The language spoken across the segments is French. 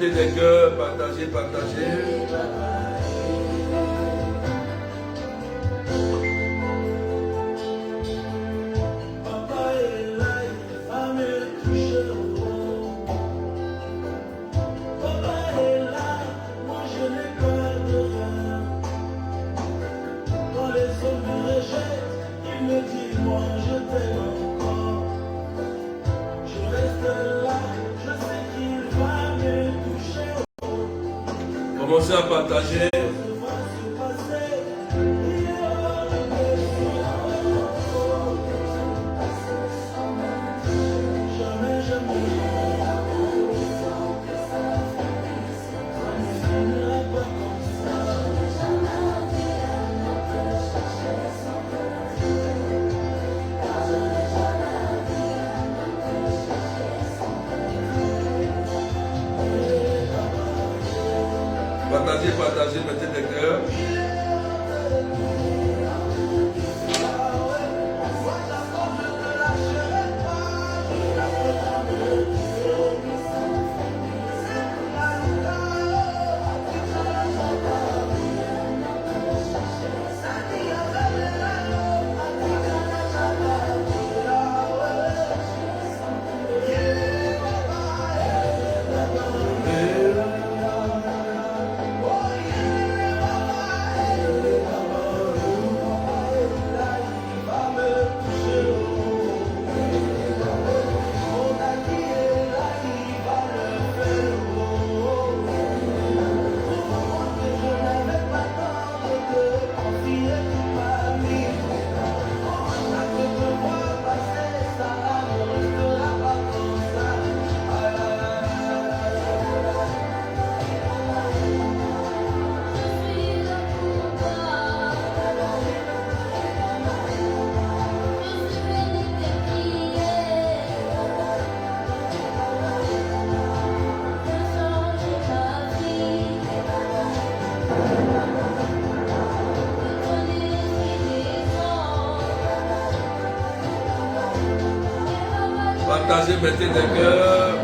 mettez des cœurs, partagez, partagez. Commencez à partager. Partagez, partagez, mettez des cœurs. Partagez, mettez des cœurs.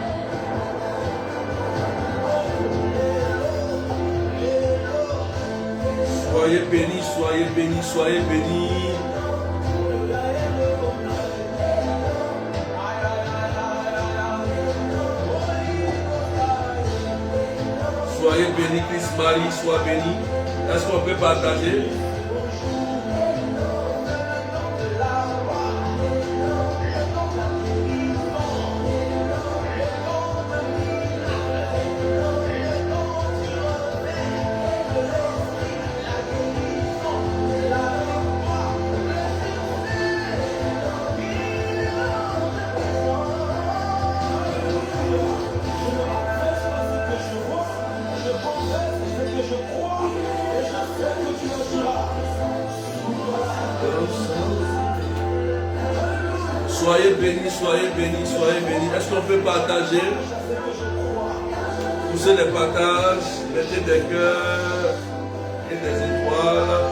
Soyez bénis, soyez bénis, soyez bénis. Soyez bénis, Christ Marie, sois béni. Est-ce qu'on peut partager? Soyez bénis, soyez bénis, soyez bénis. Est-ce qu'on peut partager? Poussez les partages, mettez des cœurs et des étoiles.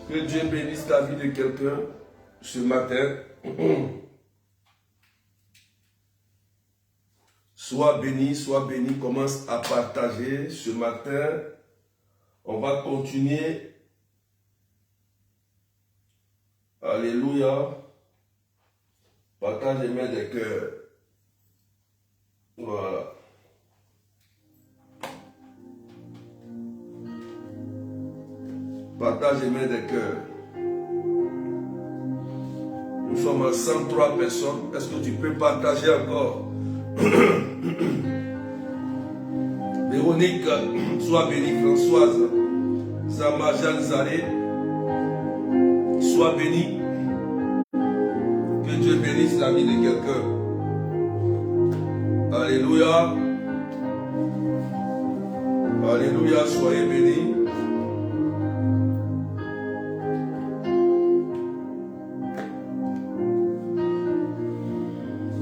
Que Dieu bénisse la vie de quelqu'un ce matin. Sois béni, commence à partager ce matin. On va continuer. Alléluia. Partage les mains des cœurs. Voilà. Partage les mains des cœurs. Nous sommes à 103 personnes. Est-ce que tu peux partager encore? Véronique, sois bénie. Françoise, Zama, Jeanne Zaré, sois bénie. Que Dieu bénisse la vie de quelqu'un. Alléluia. Alléluia, soyez bénis.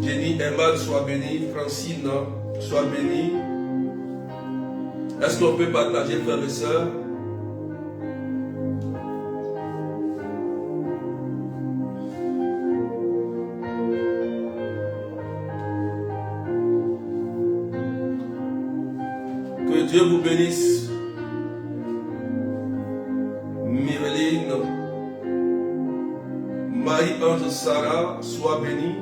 Jenny, Emma, sois bénie. Francine, sois bénie. Est-ce qu'on peut partager, frères et sœurs? Que Dieu vous bénisse. Myreline, Marie-Ange Sarah, sois bénie.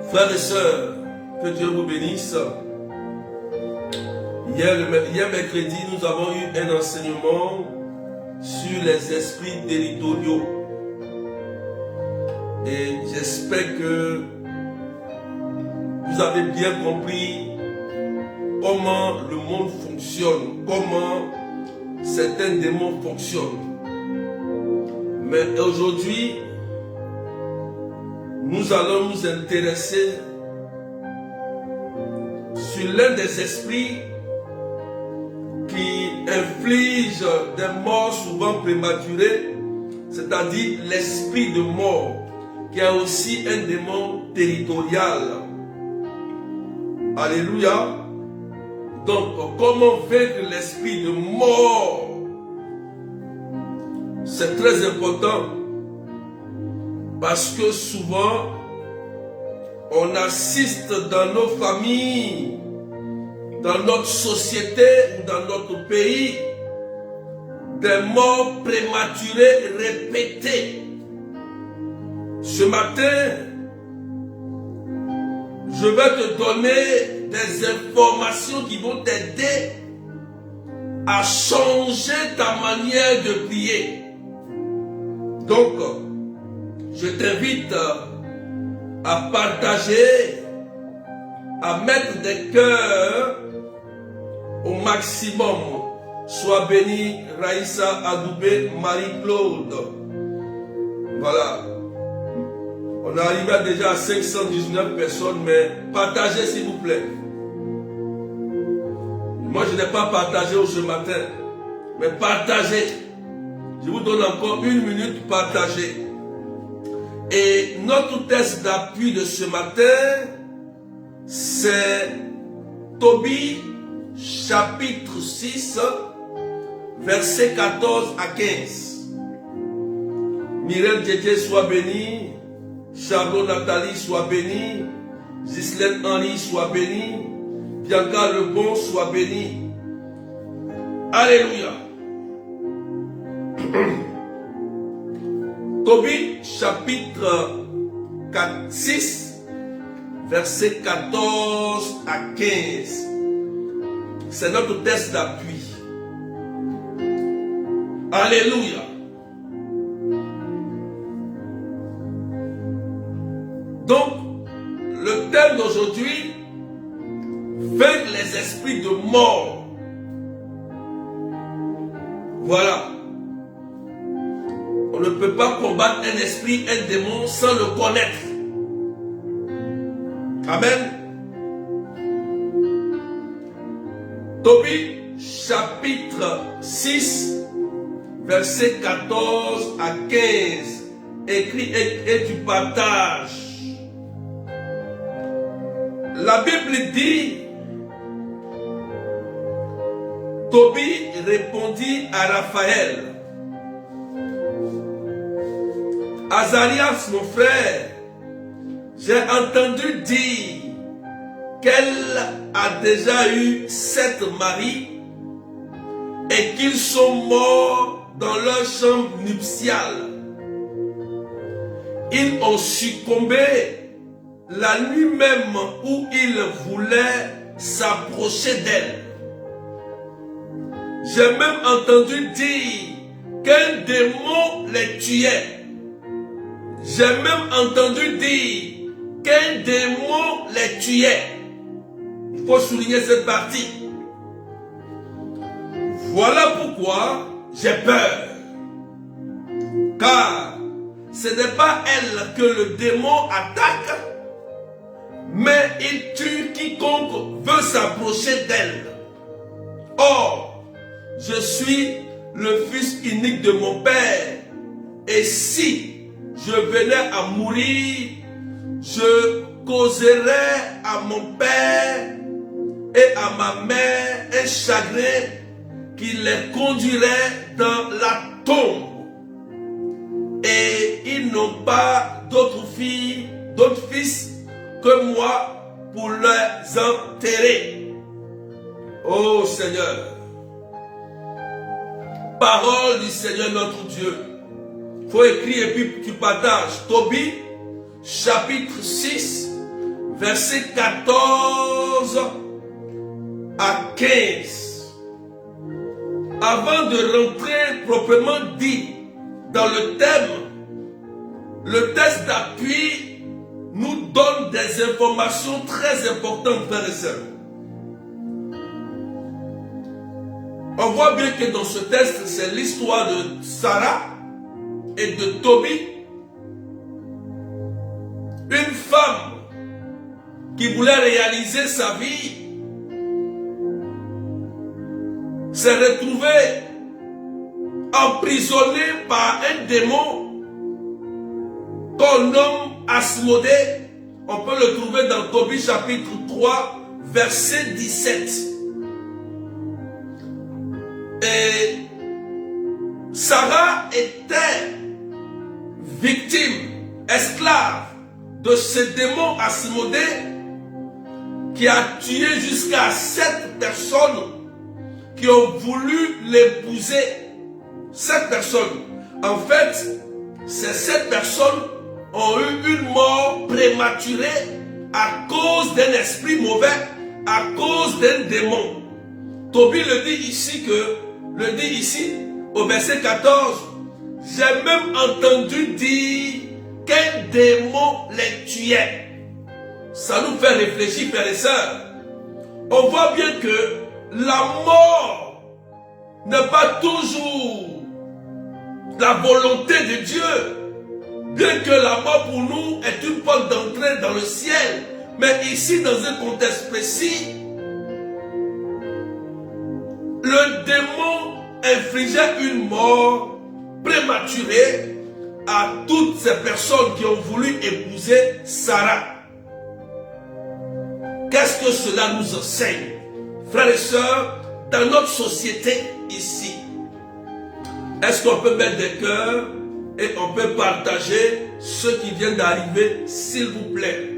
Frères et sœurs, que Dieu vous bénisse. Hier mercredi, nous avons eu un enseignement sur les esprits territoriaux. Et j'espère que vous avez bien compris comment le monde fonctionne, comment certains démons fonctionnent. Mais aujourd'hui, nous allons nous intéresser sur l'un des esprits qui inflige des morts souvent prématurées, c'est-à-dire l'esprit de mort, qui est aussi un démon territorial. Alléluia. Donc, comment vaincre l'esprit de mort? C'est très important. Parce que souvent, on assiste dans nos familles, dans notre société ou dans notre pays, des morts prématurées répétées. Ce matin, je vais te donner des informations qui vont t'aider à changer ta manière de prier. Donc, je t'invite à partager, à mettre des cœurs au maximum. Sois béni, Raïssa Adoubé, Marie-Claude. Voilà. On est arrivé déjà à 519 personnes, mais partagez s'il vous plaît. Moi, je n'ai pas partagé ce matin, mais partagez. Je vous donne encore 1 minute, partagez. Et notre texte d'appui de ce matin, c'est Tobie, chapitre 6, versets 14 à 15. Mireille Djedje, sois bénie. Charlotte Nathalie, sois bénie. Gislaine Henri, sois bénie. Bianca Lebon, sois bénie. Alléluia. Tobie, chapitre 6, versets 14 à 15. C'est notre texte d'appui. Alléluia. Donc, le thème d'aujourd'hui, vaincre les esprits de mort. Voilà. On ne peut pas combattre un esprit, un démon sans le connaître. Amen. Tobie, chapitre 6, versets 14 à 15. Écris et tu partages. La Bible dit, Tobie répondit à Raphaël, Azarias, mon frère, j'ai entendu dire qu'elle a déjà eu 7 maris et qu'ils sont morts dans leur chambre nuptiale. Ils ont succombé la nuit même où ils voulaient s'approcher d'elle. J'ai même entendu dire qu'un démon les tuait. J'ai même entendu dire qu'un démon les tuait. Il faut souligner cette partie. Voilà pourquoi j'ai peur. Car ce n'est pas elle que le démon attaque, mais il tue quiconque veut s'approcher d'elle. Or, je suis le fils unique de mon père, et si je venais à mourir, je causerai à mon père et à ma mère un chagrin qui les conduirait dans la tombe. Et ils n'ont pas d'autres filles, d'autres fils que moi pour les enterrer. Ô Seigneur, parole du Seigneur notre Dieu. Il faut écrire et puis tu partages. Tobie, chapitre 6, verset 14 à 15. Avant de rentrer proprement dit dans le thème, le test d'appui nous donne des informations très importantes, frères et sœurs. On voit bien que dans ce test, c'est l'histoire de Sarah et de Tobie, une femme qui voulait réaliser sa vie, s'est retrouvée emprisonnée par un démon qu'on nomme Asmodée. On peut le trouver dans Tobie chapitre 3, verset 17. Et Sarah était victime, esclave de ce démon Asmodée qui a tué jusqu'à 7 personnes qui ont voulu l'épouser. 7 personnes. En fait, ces 7 personnes ont eu une mort prématurée à cause d'un esprit mauvais, à cause d'un démon. Tobie le dit ici au verset 14. J'ai même entendu dire qu'un démon les tuait. Ça nous fait réfléchir, frères et sœurs. On voit bien que la mort n'est pas toujours la volonté de Dieu. Bien que la mort pour nous est une porte d'entrée dans le ciel. Mais ici, dans un contexte précis, le démon infligeait une mort prématurée à toutes ces personnes qui ont voulu épouser Sarah. Qu'est-ce que cela nous enseigne, frères et sœurs, dans notre société ici? Est-ce qu'on peut mettre des cœurs et on peut partager ceux qui viennent d'arriver, s'il vous plaît?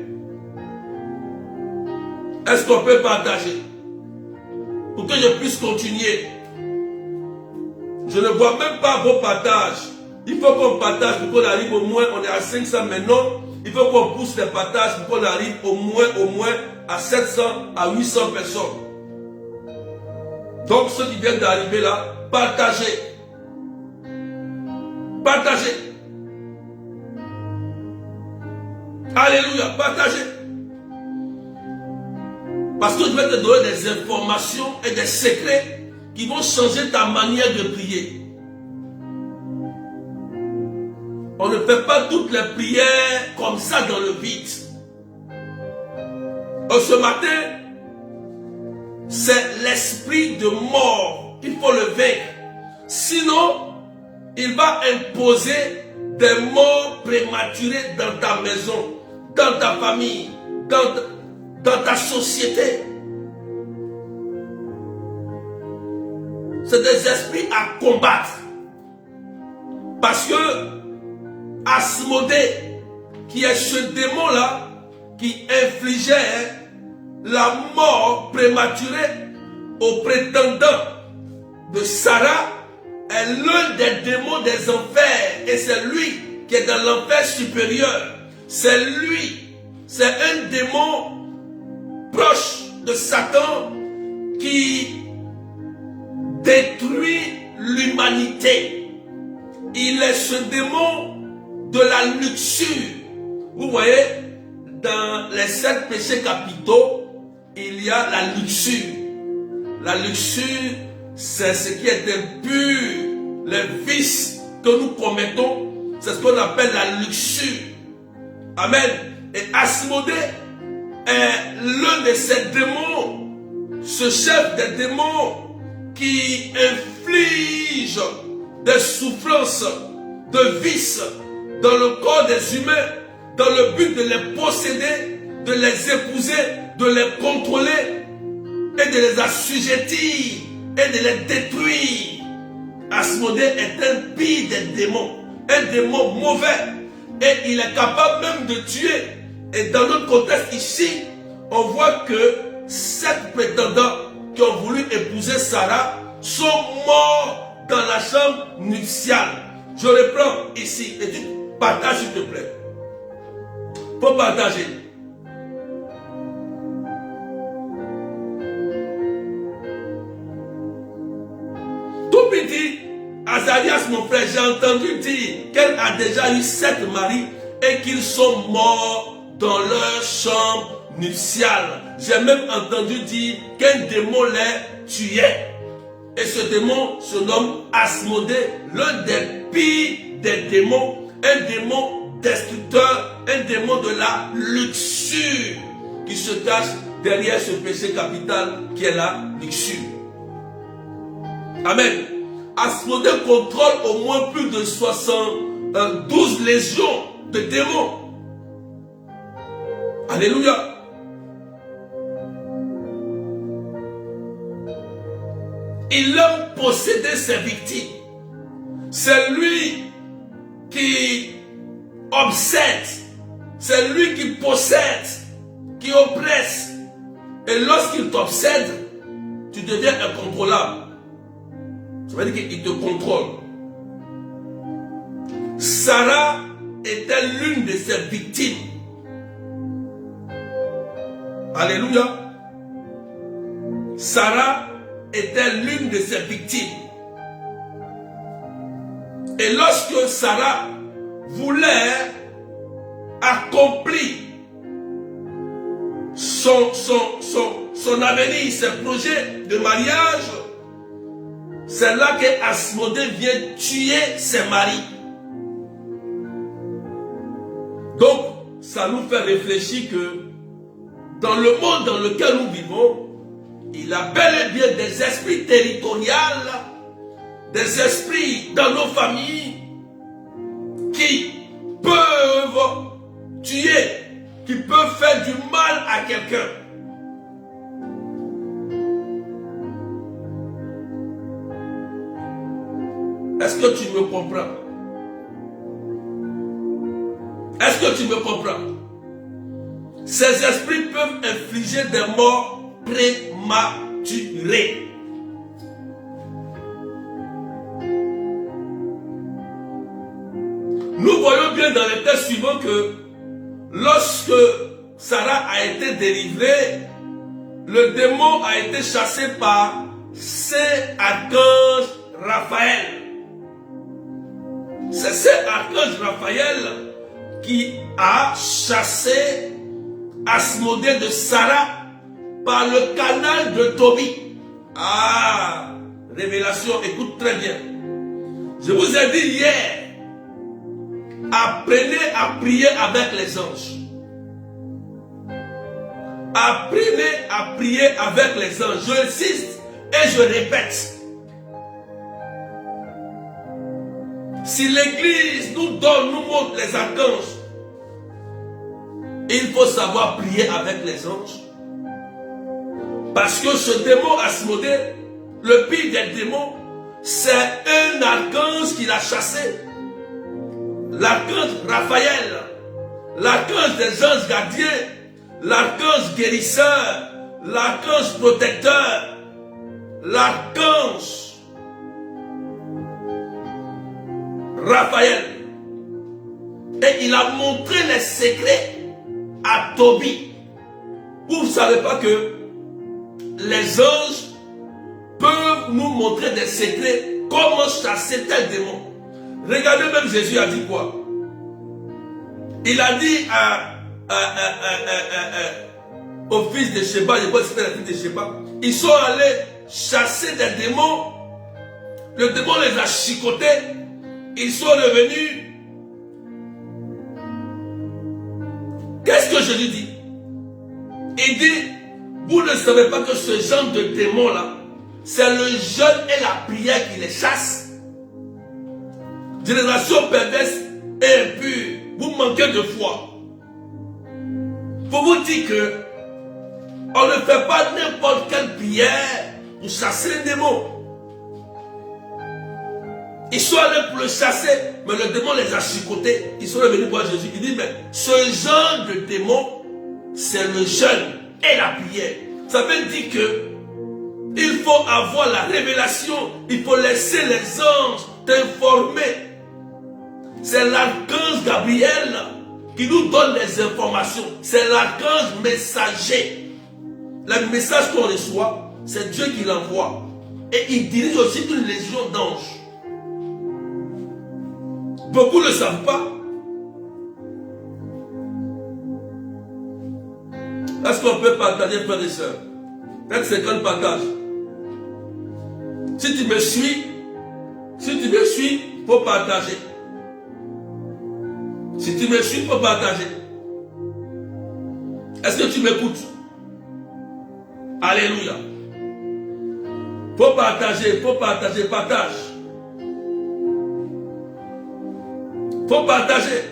Est-ce qu'on peut partager pour que je puisse continuer? Je ne vois même pas vos partages. Il faut qu'on partage pour qu'on arrive au moins, on est à 500 maintenant. Il faut qu'on pousse les partages pour qu'on arrive au moins à 700, à 800 personnes. Donc ceux qui viennent d'arriver là, partagez. Partagez. Alléluia, partagez. Parce que je vais te donner des informations et des secrets qui vont changer ta manière de prier. On ne fait pas toutes les prières comme ça dans le vide. Ce matin, c'est l'esprit de mort. Il faut le vaincre. Sinon, il va imposer des morts prématurées dans ta maison, dans ta famille, dans ta société. C'est des esprits à combattre. Parce que Asmodée, qui est ce démon-là, qui infligeait la mort prématurée au prétendant de Sarah, est l'un des démons des enfers. Et c'est lui qui est dans l'enfer supérieur. C'est lui. C'est un démon proche de Satan qui détruit l'humanité. Il est ce démon de la luxure. Vous voyez, dans les 7 péchés capitaux, il y a la luxure. La luxure, c'est ce qui est impur. Les vices que nous commettons, c'est ce qu'on appelle la luxure. Amen. Et Asmodée est l'un de ces démons, ce chef des démons qui inflige des souffrances, de vices dans le corps des humains, dans le but de les posséder, de les épouser, de les contrôler et de les assujettir et de les détruire. Asmodée est un pire des démons, un démon mauvais, et il est capable même de tuer. Et dans notre contexte ici, on voit que 7 prétendants qui ont voulu épouser Sarah sont morts dans la chambre nuptiale. Je reprends ici et tu partages s'il te plaît. Pour partager. Tout petit, Azarias mon frère, j'ai entendu dire qu'elle a déjà eu 7 maris et qu'ils sont morts dans leur chambre nuptiale. J'ai même entendu dire qu'un démon les tuait. Et ce démon se nomme Asmodée, l'un des pires des démons, un démon destructeur, un démon de la luxure qui se cache derrière ce péché capital qui est la luxure. Amen. Asmodée contrôle au moins plus de 72 légions de démons. Alléluia. Il aime posséder ses victimes. C'est lui qui obsède. C'est lui qui possède, qui oppresse. Et lorsqu'il t'obsède, tu deviens incontrôlable. Ça veut dire qu'il te contrôle. Sarah était l'une de ses victimes. Alléluia. Sarah était l'une de ses victimes. Et lorsque Sarah voulait accomplir son avenir, ses projets de mariage, c'est là que Asmodée vient tuer ses maris. Donc, ça nous fait réfléchir que dans le monde dans lequel nous vivons, il y a bel et bien des esprits territoriaux, des esprits dans nos familles qui peuvent tuer, qui peuvent faire du mal à quelqu'un. Est-ce que tu me comprends? Est-ce que tu me comprends? Ces esprits peuvent infliger des morts prématurées. Nous voyons bien dans les textes suivants que lorsque Sarah a été délivrée, le démon a été chassé par Saint Archange Raphaël. C'est Saint Archange Raphaël qui a chassé Asmodée de Sarah par le canal de Tobie. Ah, révélation, écoute très bien. Je vous ai dit hier, apprenez à prier avec les anges. Apprenez à prier avec les anges. Je insiste et je répète. Si l'Église nous donne, nous montre les archanges, il faut savoir prier avec les anges. Parce que ce démon Asmodée, le pire des démons, c'est un archange qui l'a chassé. L'archange Raphaël, l'archange des anges gardiens, l'archange guérisseur, l'archange protecteur, l'archange Raphaël. Et il a montré les secrets à Tobie. Vous ne savez pas que les anges peuvent nous montrer des secrets, comment chasser tel démon. Regardez, même Jésus a dit quoi? Il a dit au fils de Sheba, je crois que c'était la fille de Sheba, ils sont allés chasser des démons, le démon les a chicotés, ils sont revenus. Qu'est-ce que Jésus dit? Il dit, vous ne savez pas que ce genre de démon-là, c'est le jeûne et la prière qui les chasse. Génération perverse et impure, vous manquez de foi. Pour vous dire que on ne fait pas n'importe quelle prière pour chasser les démons. Ils sont allés pour le chasser, mais le démon les a chicotés. Ils sont revenus voir Jésus. Il dit, mais ce genre de démon, c'est le jeûne et la prière. Ça veut dire que il faut avoir la révélation. Il faut laisser les anges t'informer. C'est l'archange Gabriel qui nous donne les informations. C'est l'archange messager. Le message qu'on reçoit, c'est Dieu qui l'envoie. Et il dirige aussi une légion d'anges. Beaucoup ne le savent pas. Est-ce qu'on peut partager, frères et sœurs? Peut-être 50 partages. Si tu me suis, il faut partager. Si tu me suis, il faut partager. Est-ce que tu m'écoutes? Alléluia. Faut partager, partage. Faut partager.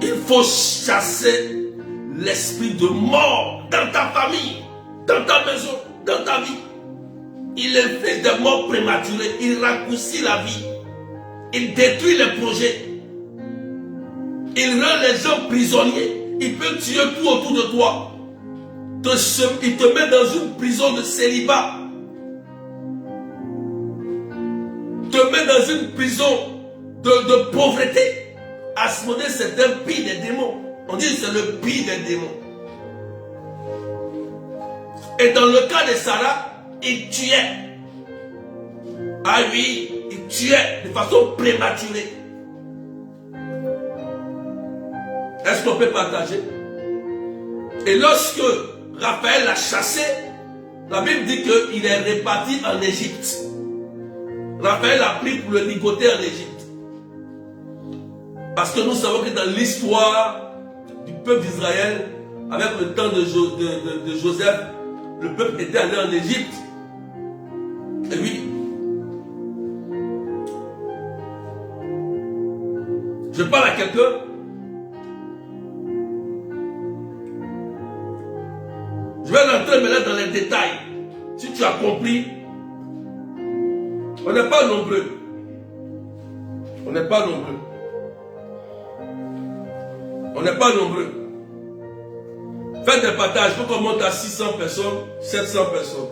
Il faut chasser l'esprit de mort dans ta famille, dans ta maison, dans ta vie. Il fait des morts prématurées, il raccourcit la vie, il détruit les projets, il rend les gens prisonniers, il peut tuer tout autour de toi. Il te met dans une prison de célibat. Te met dans une prison de pauvreté. À ce moment, c'est un pire des démons. On dit que c'est le pire des démons. Et dans le cas de Sarah, il tuait. Ah oui, il tuait de façon prématurée. Est-ce qu'on peut partager? Et lorsque Raphaël l'a chassé, la Bible dit qu'il est réparti en Égypte. Raphaël a pris pour le ligoter en Égypte. Parce que nous savons que dans l'histoire du peuple d'Israël, avec le temps de Joseph, le peuple était allé en Égypte. Et oui. Je parle à quelqu'un. Je vais rentrer maintenant dans les détails. Si tu as compris, on n'est pas nombreux. On n'est pas nombreux. On n'est pas nombreux. Faites des partages. Il faut qu'on monte à 600 personnes, 700 personnes.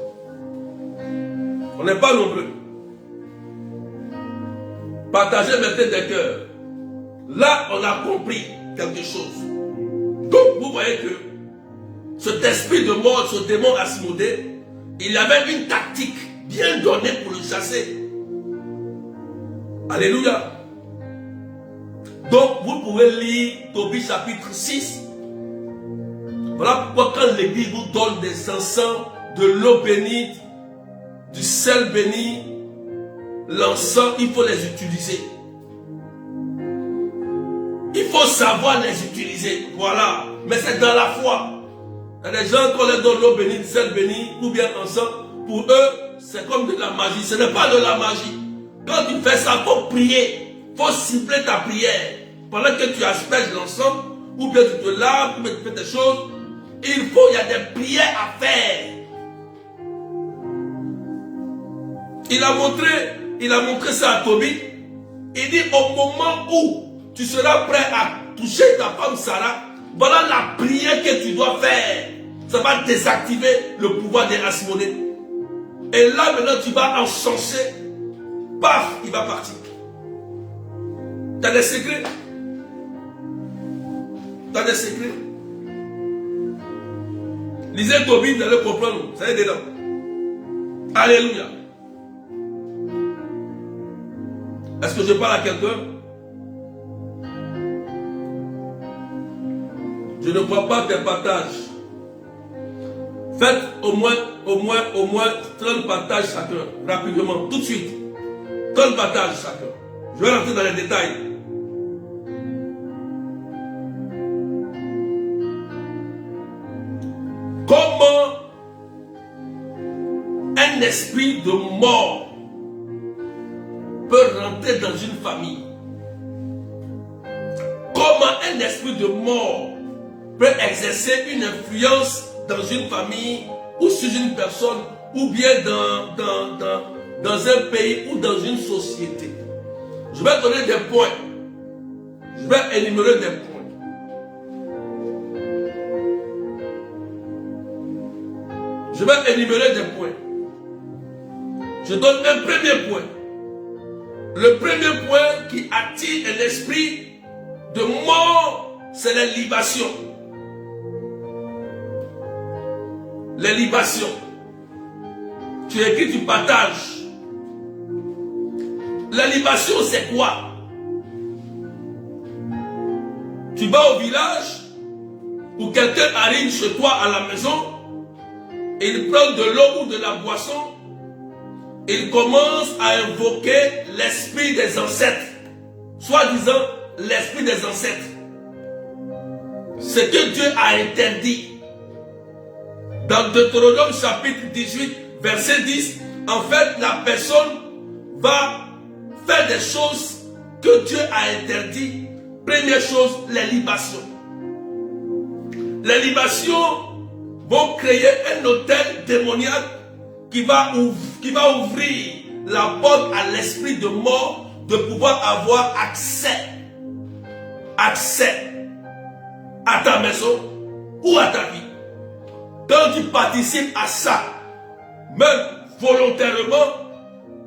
On n'est pas nombreux. Partagez, mettez des cœurs. Là, on a compris quelque chose. Donc, vous voyez que cet esprit de mort, ce démon Asmodée, il avait une tactique bien donnée pour le chasser. Alléluia. Donc, vous pouvez lire Tobie chapitre 6. Voilà pourquoi quand l'église vous donne des encens, de l'eau bénite, du sel béni, l'encens, il faut les utiliser. Il faut savoir les utiliser. Voilà. Mais c'est dans la foi. Il y a des gens qui leur donne l'eau bénite, du sel béni, ou bien l'encens. Pour eux, c'est comme de la magie. Ce n'est pas de la magie. Quand tu fais ça, il faut prier. Il faut cibler ta prière. Pendant que tu asperges l'encens, ou bien tu te laves, ou bien tu fais des choses, il y a des prières à faire. Il a montré ça à Tobie. Il dit, au moment où tu seras prêt à toucher ta femme Sarah, voilà la prière que tu dois faire. Ça va désactiver le pouvoir des Asmodées. Et là, maintenant, tu vas encenser. Paf, il va partir. Tu as des secrets. Tu as des secrets. Lisez Tobie, vous allez comprendre. Ça y est dedans. Alléluia. Est-ce que je parle à quelqu'un? Je ne vois pas tes partages. Faites au moins 30 partages chacun. Rapidement, tout de suite. 30 partages chacun. Je vais rentrer dans les détails. Comment un esprit de mort peut rentrer dans une famille? comment un esprit de mort peut exercer une influence dans une famille ou sur une personne ou bien dans un pays ou dans une société. Je vais donner des points. Je vais énumérer des points. Je vais énumérer des points. Je donne un premier point. Le premier point qui attire un esprit de mort, c'est les libations. Les libations. Tu écris, tu partages. La libation, c'est quoi? Tu vas au village, où quelqu'un arrive chez toi à la maison, et il prend de l'eau ou de la boisson, il commence à invoquer l'esprit des ancêtres, soi-disant l'esprit des ancêtres. Ce que Dieu a interdit. Dans Deutéronome chapitre 18, verset 10, en fait, la personne va faire des choses que Dieu a interdites. Première chose, les libations. Les libations vont créer un hôtel démoniaque qui va ouvrir la porte à l'esprit de mort de pouvoir avoir accès à ta maison ou à ta vie. Quand tu participes à ça, même volontairement,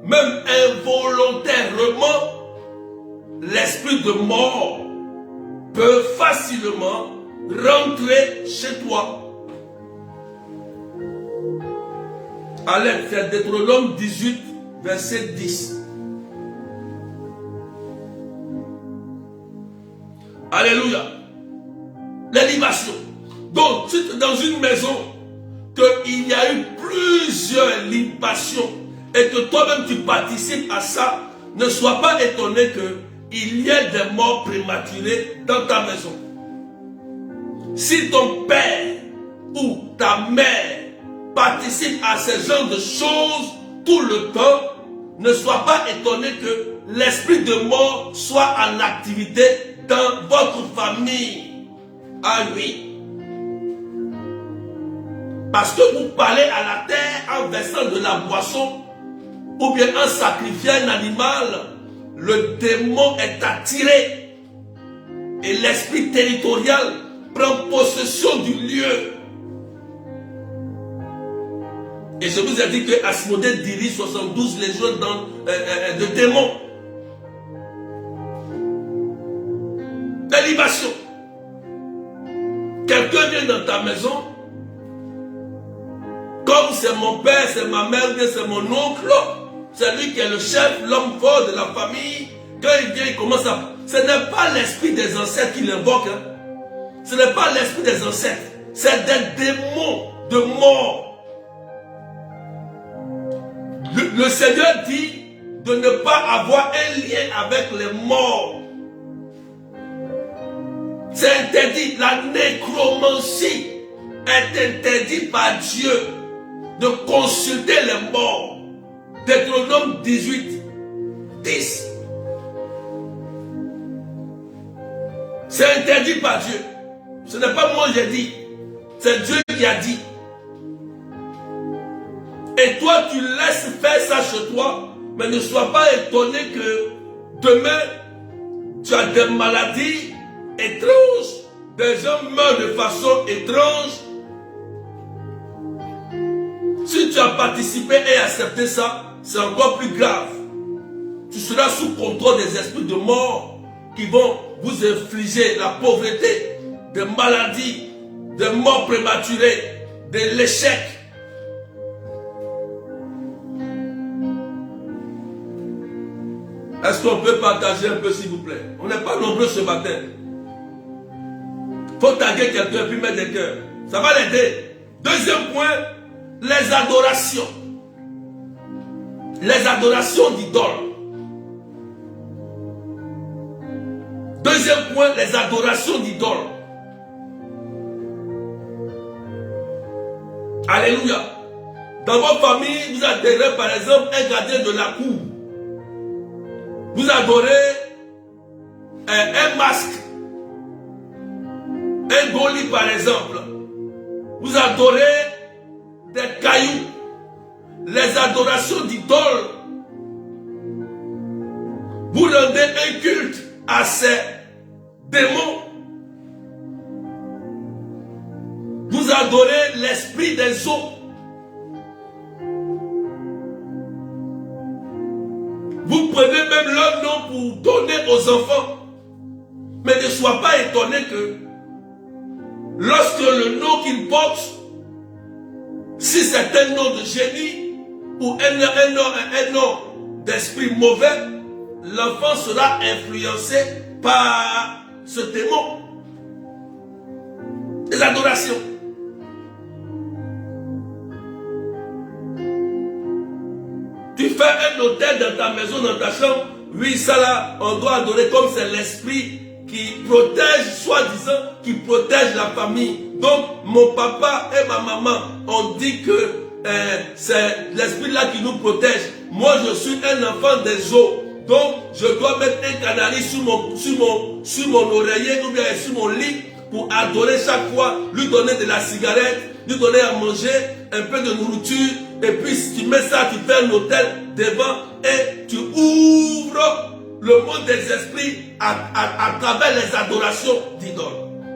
même involontairement, l'esprit de mort peut facilement rentrer chez toi. Allez, c'est Deutéronome 18, verset 10. Alléluia. Les libations. Donc, si tu es dans une maison, qu'il y a eu plusieurs libations et que toi-même tu participes à ça, ne sois pas étonné qu'il y ait des morts prématurées dans ta maison. Si ton père ou ta mère participe à ce genre de choses tout le temps, ne sois pas étonné que l'esprit de mort soit en activité dans votre famille. Ah oui. Parce que vous parlez à la terre en versant de la boisson ou bien en sacrifiant un animal, le démon est attiré et l'esprit territorial prend possession du lieu. Et je vous ai dit que Asmodée dirige 72 légions de démons. La libation. Quelqu'un vient dans ta maison, comme c'est mon père, c'est ma mère, c'est mon oncle, c'est lui qui est le chef, l'homme fort de la famille. Quand il vient, il commence à... Ce n'est pas l'esprit des ancêtres qui l'invoque. Hein. Ce n'est pas l'esprit des ancêtres. C'est des démons de mort. Le Seigneur dit de ne pas avoir un lien avec les morts. C'est interdit. La nécromancie est interdite par Dieu de consulter les morts. Deutéronome 18, 10. C'est interdit par Dieu. Ce n'est pas moi qui ai dit. C'est Dieu qui a dit. Et toi, tu laisses faire ça chez toi, mais ne sois pas étonné que demain, tu as des maladies étranges, des gens meurent de façon étrange. Si tu as participé et accepté ça, c'est encore plus grave. Tu seras sous contrôle des esprits de mort qui vont vous infliger la pauvreté, des maladies, des morts prématurées, de l'échec. Est-ce qu'on peut partager un peu, s'il vous plaît? On n'est pas nombreux ce matin. Il faut taguer quelqu'un et puis mettre des cœurs. Ça va l'aider. Deuxième point, les adorations. Les adorations d'idoles. Deuxième point, les adorations d'idoles. Alléluia. Dans votre famille, vous adorez par exemple un gardien de la cour. Vous adorez un masque un goli par exemple, vous adorez des cailloux, les adorations d'idoles, vous rendez un culte à ces démons, vous adorez l'esprit des eaux, vous prenez même leur nom pour donner aux enfants. Mais ne sois pas étonné que lorsque le nom qu'il porte, si c'est un nom de génie ou un nom d'esprit mauvais, l'enfant sera influencé par ce démon. Les adorations. Tu fais un hôtel dans ta maison, dans ta chambre. Oui, ça là, on doit adorer comme c'est l'esprit qui protège, soi-disant, qui protège la famille. Donc, mon papa et ma maman ont dit que c'est l'esprit là qui nous protège. Moi, je suis un enfant des eaux. Donc, je dois mettre un canari sur mon oreiller ou bien sur mon lit pour adorer chaque fois, lui donner de la cigarette, lui donner à manger, un peu de nourriture. Et puis, si tu mets ça, tu fais un hôtel devant et tu ouvres le monde des esprits à travers les adorations d'idoles.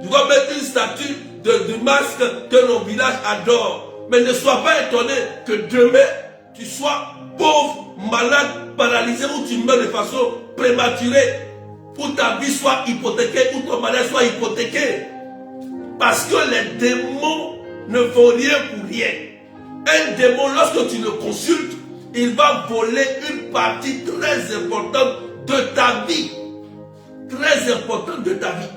Tu dois mettre une statue du masque que nos villages adorent. Mais ne sois pas étonné que demain, tu sois pauvre, malade, paralysé ou tu meurs de façon prématurée. Ou ta vie soit hypothéquée, ou ton mariage soit hypothéqué. Parce que les démons ne font rien pour rien. Un démon, lorsque tu le consultes, il va voler une partie très importante de ta vie. Très importante de ta vie.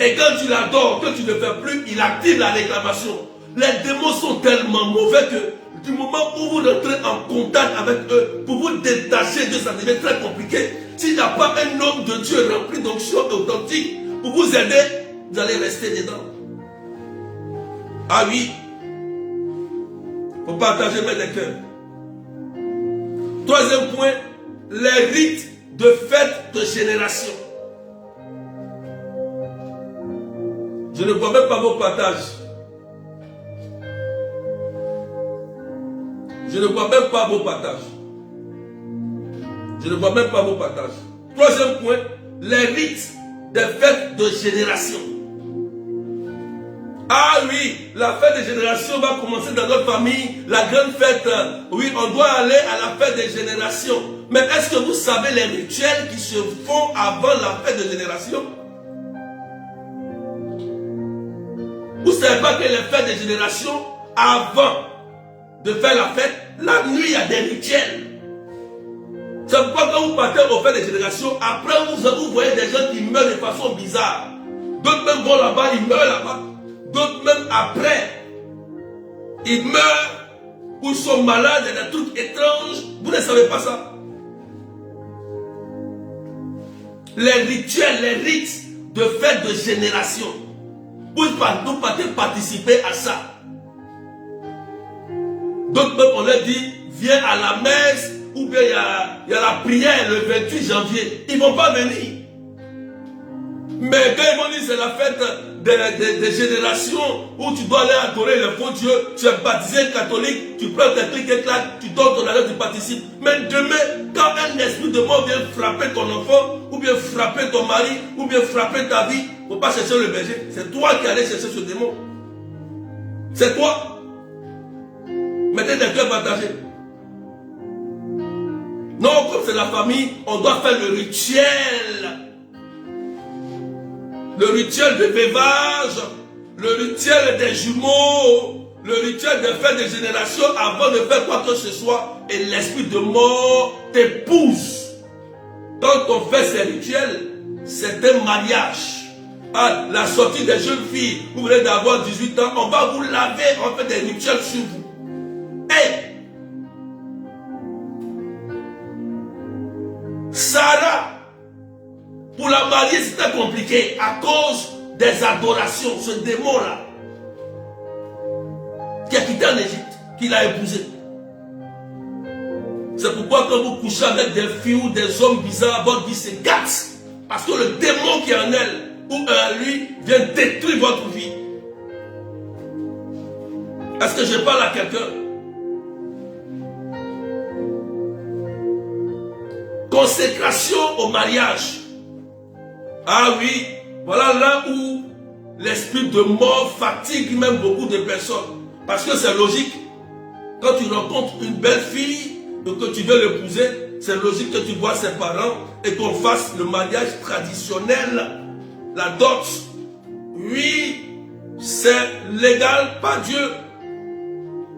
Et quand tu l'adores, que tu ne fais plus, il active la réclamation. Les démons sont tellement mauvais que du moment où vous rentrez en contact avec eux, pour vous détacher de ça devient très compliqué. S'il n'y a pas un homme de Dieu rempli d'onction authentique pour vous aider, vous allez rester dedans. Ah oui, il faut partager mes des cœurs. Troisième point, les rites de fête de génération. Je ne vois même pas vos partages. Je ne vois même pas vos partages. Je ne vois même pas vos partages. Troisième point, les rites de fête de génération. Ah oui, la fête des générations va commencer dans notre famille, la grande fête. Oui, on doit aller à la fête des générations. Mais est-ce que vous savez les rituels qui se font avant la fête de génération? Vous ne savez pas que les fêtes des générations, avant de faire la fête, la nuit, il y a des rituels. C'est pourquoi quand vous partez aux fêtes des générations, après vous voyez des gens qui meurent de façon bizarre. D'autres même vont là-bas, ils meurent là-bas. D'autres même après, ils meurent ou ils sont malades, il y a des trucs étranges. Vous ne savez pas ça. Les rituels, les rites de fête de génération. Vous partez participer à ça. D'autres même on leur dit, viens à la messe, ou bien il y a la prière le 28 janvier. Ils ne vont pas venir. Mais quand ils vont dire c'est la fête des générations où tu dois aller adorer le faux Dieu, tu es baptisé catholique, tu prends tes clics et claques, tu donnes ton alerte, tu participes. Mais demain, quand un esprit de mort vient frapper ton enfant, ou bien frapper ton mari, ou bien frapper ta vie, il ne faut pas chercher le berger. C'est toi qui allais chercher ce démon. C'est toi. Mettez des cœurs partagés. Non, comme c'est la famille, on doit faire le rituel. Le rituel de veuvage, le rituel des jumeaux, le rituel de fête des générations avant de faire quoi que ce soit. Et l'esprit de mort t'épouse. Quand on fait ces rituels, c'est un mariage. À la sortie des jeunes filles, vous venez d'avoir 18 ans, on va vous laver, on fait des rituels sur vous. Et Sarah, pour la marier, c'était compliqué à cause des adorations. Ce démon-là, qui a quitté en Égypte, qui l'a épousé. C'est pourquoi quand vous couchez avec des filles ou des hommes bizarres, votre vie se gâte. Parce que le démon qui est en elle, ou un lui vient détruire votre vie. Est-ce que je parle à quelqu'un? Consécration au mariage. Ah oui, voilà là où l'esprit de mort fatigue même beaucoup de personnes. Parce que c'est logique. Quand tu rencontres une belle fille et que tu veux l'épouser, c'est logique que tu vois ses parents et qu'on fasse le mariage traditionnel, la dot. Oui, c'est légal par Dieu.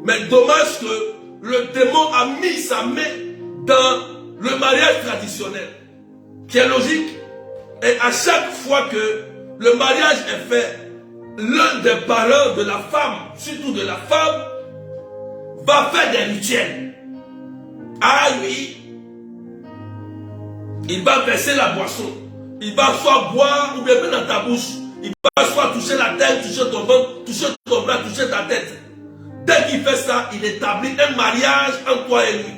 Mais dommage que le démon a mis sa main dans le mariage traditionnel, qui est logique. Et à chaque fois que le mariage est fait, l'un des parents de la femme, surtout de la femme, va faire des rituels. Ah oui, il va verser la boisson. Il va soit boire ou bien mettre dans ta bouche. Il va soit toucher la tête, toucher ton ventre, toucher ton bras, toucher ta tête. Dès qu'il fait ça, il établit un mariage entre toi et lui.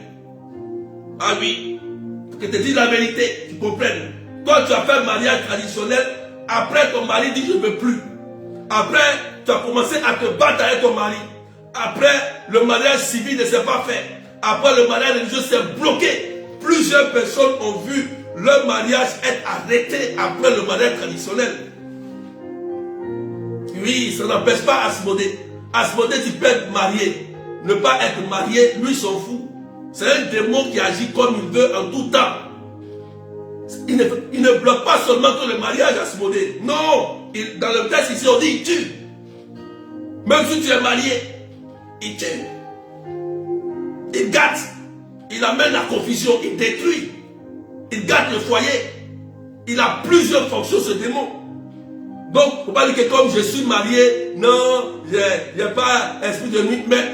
Ah oui, que te dis la vérité, tu comprennes. Toi, tu as fait un mariage traditionnel. Après, ton mari dit je ne veux plus. Après, tu as commencé à te battre avec ton mari. Après, le mariage civil ne s'est pas fait. Après, le mariage religieux s'est bloqué. Plusieurs personnes ont vu leur mariage être arrêté après le mariage traditionnel. Oui, ça n'empêche pas Asmodée. Asmodée, tu peux être marié. Ne pas être marié, lui s'en fout. C'est un démon qui agit comme il veut en tout temps. Il ne bloque pas seulement que le mariage Asmodée. Non, dans le texte ici, on dit il tue. Même si tu es marié, il tue. Il gâte. Il amène la confusion, il détruit. Il gâte le foyer. Il a plusieurs fonctions, ce démon. Donc, il ne faut pas dire que comme je suis marié, non, il n'y a pas esprit de nuit, mais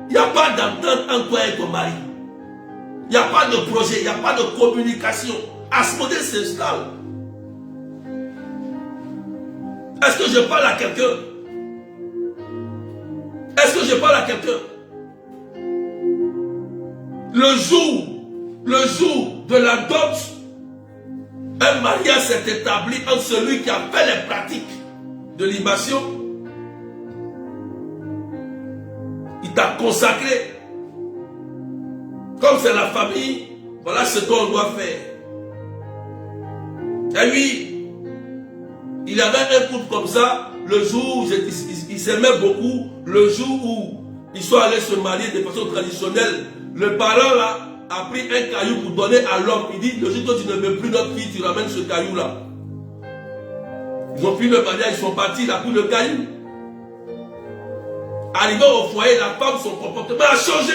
il n'y a pas d'entente entre toi et ton mari. Il n'y a pas de projet, il n'y a pas de communication. Asmodée s'installe. Est-ce que je parle à quelqu'un? Est-ce que je parle à quelqu'un? Le jour de la dot, un mariage s'est établi entre celui qui a fait les pratiques de libation. Il t'a consacré. Comme c'est la famille, voilà ce qu'on doit faire. Et lui, il avait un couple comme ça, le jour où il s'aimait beaucoup, le jour où ils sont allés se marier de façon traditionnelle, le parent là a pris un caillou pour donner à l'homme. Il dit, le jour où tu ne veux plus notre fille, tu ramènes ce caillou là. Ils ont pris le mariage, ils sont partis, il a pris le caillou. Arrivé au foyer, la femme, son comportement a changé.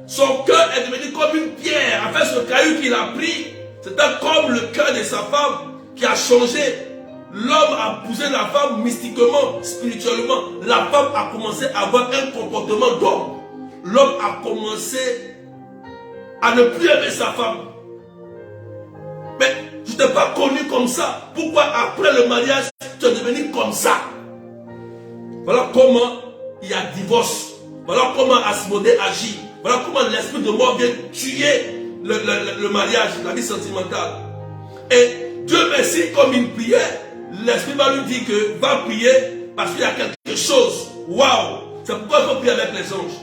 Son cœur est devenu comme une pierre. Avec ce caillou qu'il a pris, c'était comme le cœur de sa femme qui a changé. L'homme a poussé la femme mystiquement, spirituellement. La femme a commencé à avoir un comportement d'homme. L'homme a commencé à ne plus aimer sa femme. Mais je ne t'ai pas connu comme ça. Pourquoi après le mariage, tu es devenu comme ça? Voilà comment il y a divorce. Voilà comment Asmodée agit. Voilà comment l'esprit de mort vient tuer le mariage, la vie sentimentale. Et Dieu merci, comme il priait, l'esprit va lui dire que va prier parce qu'il y a quelque chose. Waouh! C'est pourquoi il faut prier avec les anges.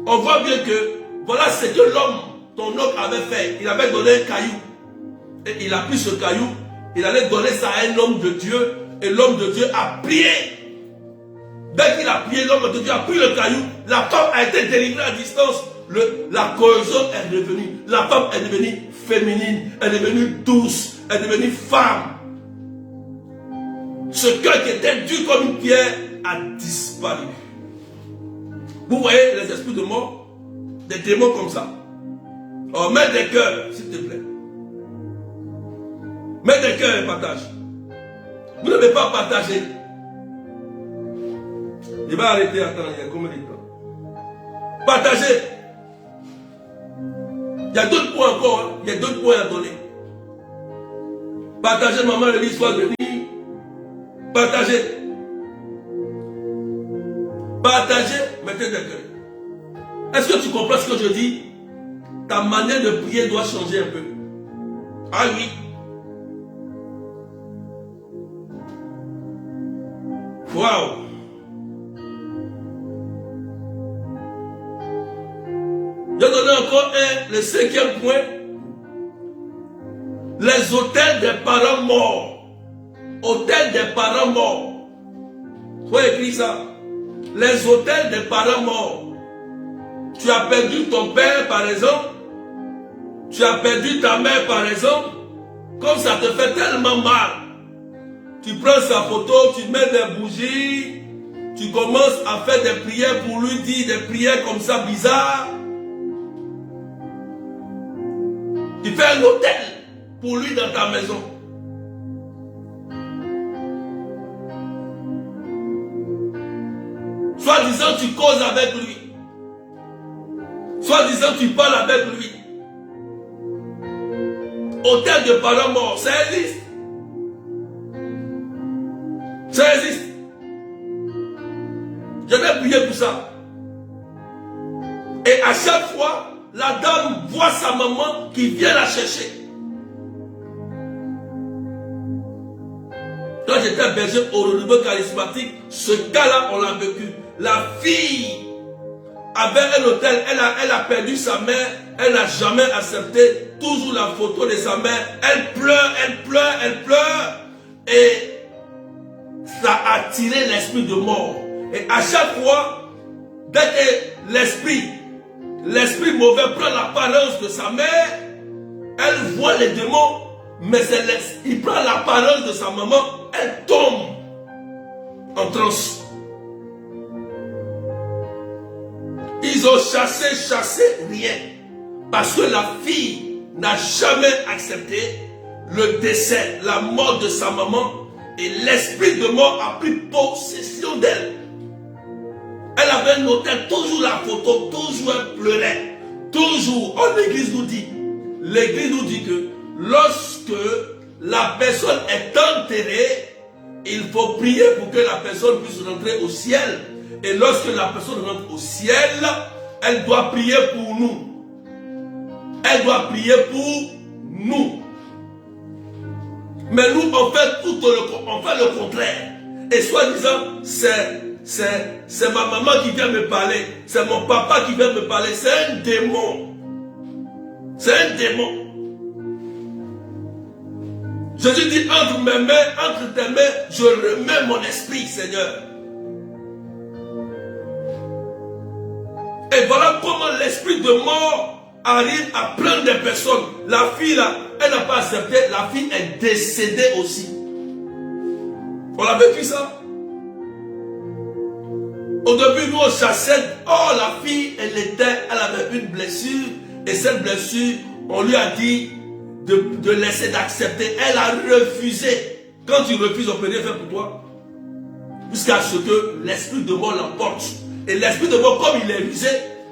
On voit bien que voilà ce que l'homme, ton oncle avait fait. Il avait donné un caillou. Et il a pris ce caillou. Il allait donner ça à un homme de Dieu. Et l'homme de Dieu a prié. Dès qu'il a prié, l'homme de Dieu a pris le caillou. La femme a été délivrée à distance. La cohésion est revenue. La femme est devenue féminine. Elle est devenue douce. Elle est devenue femme. Ce cœur qui était dur comme une pierre a disparu. Vous voyez les esprits de mort, des démons comme ça. Oh, mets des cœurs, s'il te plaît. Mets des cœurs et partage. Vous ne devez pas partager. Il va arrêter, attends, il y a combien de temps? Partagez. Il y a d'autres points encore, hein? Il y a d'autres points à donner. Partagez, maman, l'histoire de nuit. Partagez. Partagez, mettez des cœurs. Est-ce que tu comprends ce que je dis? Ta manière de prier doit changer un peu. Ah oui. Waouh. Je donne encore le cinquième point. Les autels des parents morts. Autels des parents morts. Faut écrire ça. Les autels des parents morts. Tu as perdu ton père par exemple. Tu as perdu ta mère par exemple. Comme ça te fait tellement mal. Tu prends sa photo, tu mets des bougies. Tu commences à faire des prières pour lui dire des prières comme ça bizarres. Tu fais un hôtel pour lui dans ta maison. Soit disant tu causes avec lui. Soit disant tu parles avec lui. Hôtel de parents morts, ça existe. Ça existe. Je vais prier pour ça. Et à chaque fois, la dame voit sa maman qui vient la chercher. Quand j'étais berger au renouveau charismatique, ce cas-là, on l'a vécu. La fille avait un hôtel, elle a perdu sa mère, elle n'a jamais accepté, toujours la photo de sa mère, elle pleure, elle pleure, elle pleure. Et ça a attiré l'esprit de mort. Et à chaque fois, dès que l'esprit mauvais prend l'apparence de sa mère, elle voit les démons, mais il prend l'apparence de sa maman, elle tombe en transe. Ils ont chassé, rien. Parce que la fille n'a jamais accepté le décès, la mort de sa maman. Et l'esprit de mort a pris possession d'elle. Elle avait un hôtel, toujours la photo, toujours elle pleurait. Toujours, l'église nous dit que lorsque la personne est enterrée, il faut prier pour que la personne puisse rentrer au ciel. Et lorsque la personne rentre au ciel, elle doit prier pour nous. Elle doit prier pour nous. Mais nous, on fait le contraire. Et soi-disant, c'est ma maman qui vient me parler. C'est mon papa qui vient me parler. C'est un démon. C'est un démon. Jésus dit, entre tes mains, je remets mon esprit, Seigneur. Et voilà comment l'esprit de mort arrive à plein de personnes. La fille là, elle n'a pas accepté, la fille est décédée aussi. On a vécu ça. Au début, nous on chassait. Oh, la fille, elle avait une blessure. Et cette blessure, on lui a dit de laisser d'accepter. Elle a refusé. Quand tu refuses, on peut rien faire pour toi. Jusqu'à ce que l'esprit de mort l'emporte. Et l'esprit de mort, comme il est rusé,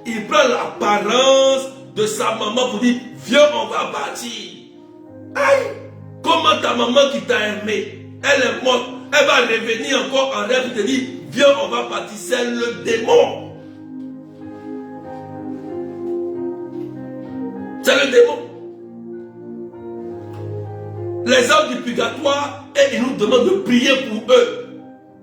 il prend l'apparence de sa maman pour dire, viens, on va partir. Aïe! Comment ta maman qui t'a aimé, elle est morte, elle va revenir encore en rêve et te dire, viens, on va partir. C'est le démon. C'est le démon. Les hommes du purgatoire, et ils nous demandent de prier pour eux.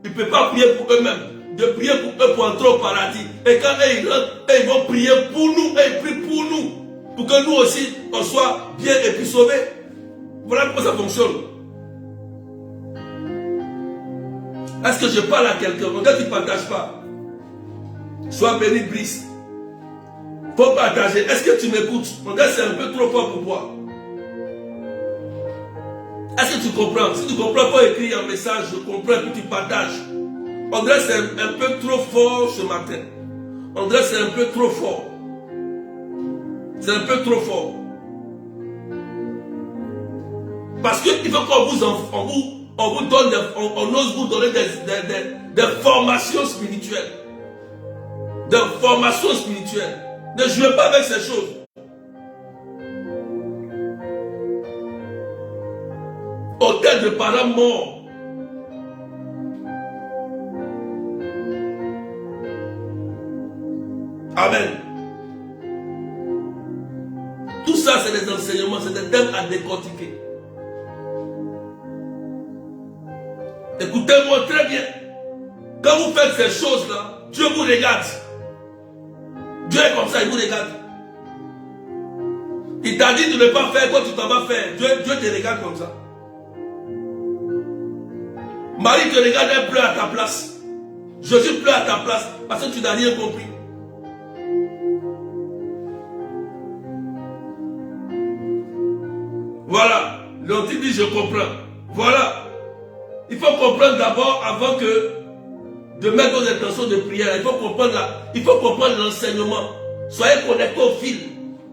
Ils ne peuvent pas prier pour eux-mêmes. De prier pour eux pour entrer au paradis. Et quand ils rentrent, ils vont prier pour nous. Et ils prient pour nous. Pour que nous aussi, on soit bien et puis sauvés. Voilà comment ça fonctionne. Est-ce que je parle à quelqu'un? Quand tu ne partages pas, sois béni, Brice. Il faut partager. Est-ce que tu m'écoutes? C'est un peu trop fort pour toi. Est-ce que tu comprends? Si tu comprends, il faut écrire un message. Je comprends que tu partages. On dirait que c'est un peu trop fort ce matin. On dirait que c'est un peu trop fort. C'est un peu trop fort. Parce qu'il faut qu'on vous donne, on ose vous donner des formations spirituelles. Des formations spirituelles. Ne jouez pas avec ces choses. Hôtel de parents morts. Amen. Tout ça, c'est des enseignements, c'est des thèmes à décortiquer. Écoutez-moi très bien. Quand vous faites ces choses-là, Dieu vous regarde. Dieu est comme ça, il vous regarde. Il t'a dit de ne pas faire quoi tu t'en vas faire. Dieu te regarde comme ça. Marie te regarde, elle pleure à ta place. Jésus pleure à ta place parce que tu n'as rien compris. Voilà. L'autre dit je comprends. Voilà. Il faut comprendre d'abord avant que de mettre nos intentions de prière. Il faut comprendre l'enseignement. Soyez connectés au fil.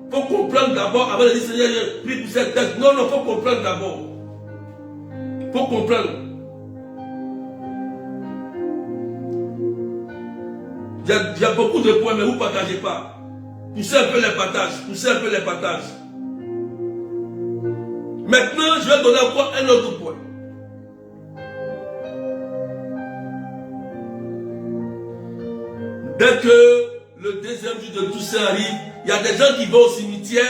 Il faut comprendre d'abord avant de dire Seigneur, je prie pour cette tête. Non, il faut comprendre d'abord. Il faut comprendre. Il y a beaucoup de points, mais vous ne partagez pas. Poussez un peu les partages. Poussez un peu les partages. Maintenant, je vais donner encore un autre point. Dès que le deuxième jour de Toussaint arrive, il y a des gens qui vont au cimetière